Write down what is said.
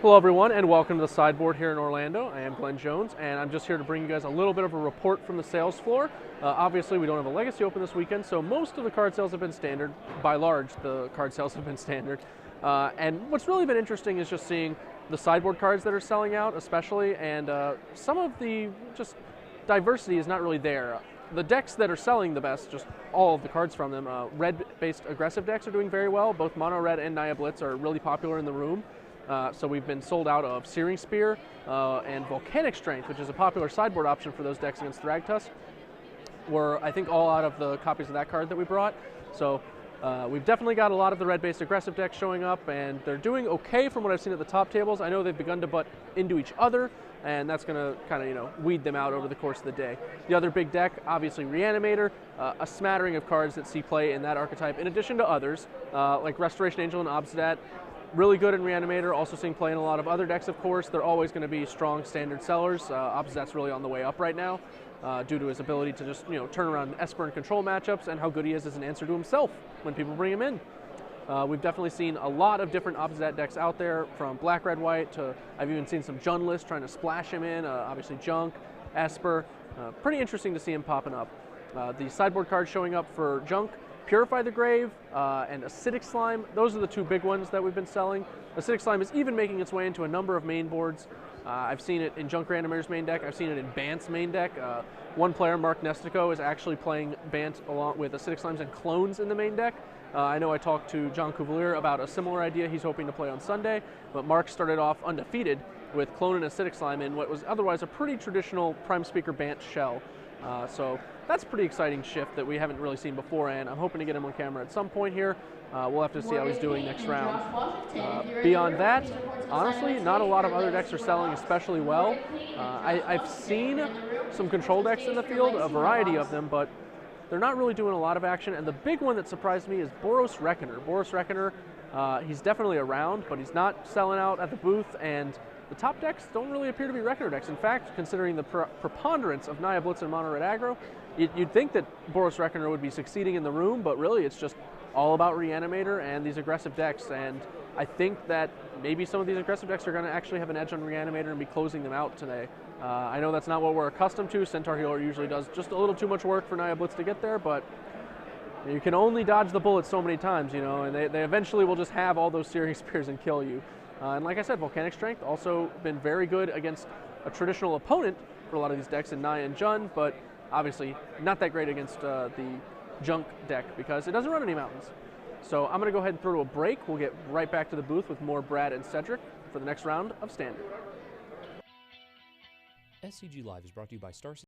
Hello everyone and welcome to the Sideboard here in Orlando. I am Glenn Jones and I'm just here to bring you guys a little bit of a report from the sales floor. Obviously we don't have a Legacy Open this weekend, so most of the card sales have been standard. By large, the card sales have been standard. And what's really been interesting is just seeing the Sideboard cards that are selling out especially, and some of the just diversity is not really there. The decks that are selling the best, just all of the cards from them, red-based aggressive decks are doing very well. Both Mono Red and Naya Blitz are really popular in the room. So we've been sold out of Searing Spear and Volcanic Strength, which is a popular sideboard option for those decks against Thragtusk. We're, I think, all out of the copies of that card that we brought. So we've definitely got a lot of the red-based aggressive decks showing up, and they're doing okay from what I've seen at the top tables. I know they've begun to butt into each other, and that's going to kind of, weed them out over the course of the day. The other big deck, obviously Reanimator, a smattering of cards that see play in that archetype, in addition to others, like Restoration Angel and Obsidat. Really good in Reanimator, also seeing play in a lot of other decks, of course. They're always going to be strong standard sellers. Obsidat's really on the way up right now due to his ability to just turn around Esper and control matchups, and how good he is as an answer to himself when people bring him in. We've definitely seen a lot of different Obsidat decks out there, from black, red, white to I've even seen some Jund lists trying to splash him in, obviously Junk, Esper. Pretty interesting to see him popping up. The sideboard cards showing up for Junk, Purify the Grave, and Acidic Slime. Those are the two big ones that we've been selling. Acidic Slime is even making its way into a number of main boards. I've seen it in Junk Randomator's main deck. I've seen it in Bant's main deck. One player, Mark Nestico, is actually playing Bant along with Acidic Slimes and Clones in the main deck. I know I talked to John Cuvalier about a similar idea he's hoping to play on Sunday, but Mark started off undefeated with Clone and Acidic Slime in what was otherwise a pretty traditional Prime Speaker Bant shell. So that's a pretty exciting shift that we haven't really seen before, and I'm hoping to get him on camera at some point here. We'll have to see how he's doing next round. Beyond that, honestly, not a lot of other decks are selling especially well. I've seen some control decks in the field, a variety of them, but they're not really doing a lot of action, and the big one that surprised me is Boros Reckoner. Boros Reckoner, he's definitely around, but he's not selling out at the booth, and the top decks don't really appear to be Reckoner decks. In fact, considering the preponderance of Naya Blitz and Mono Red aggro, you'd think that Boros Reckoner would be succeeding in the room, but really it's just all about Reanimator and these aggressive decks, and I think that maybe some of these aggressive decks are going to actually have an edge on Reanimator and be closing them out today. I know that's not what we're accustomed to. Centaur Healer usually does just a little too much work for Naya Blitz to get there, but you can only dodge the bullet so many times, and they eventually will just have all those Searing Spears and kill you. And like I said, Volcanic Strength also been very good against a traditional opponent for a lot of these decks in Naya and Jund, but obviously not that great against the Junk deck because it doesn't run any mountains. So I'm going to go ahead and throw to a break. We'll get right back to the booth with more Brad and Cedric for the next round of Standard. SCG Live is brought to you by Star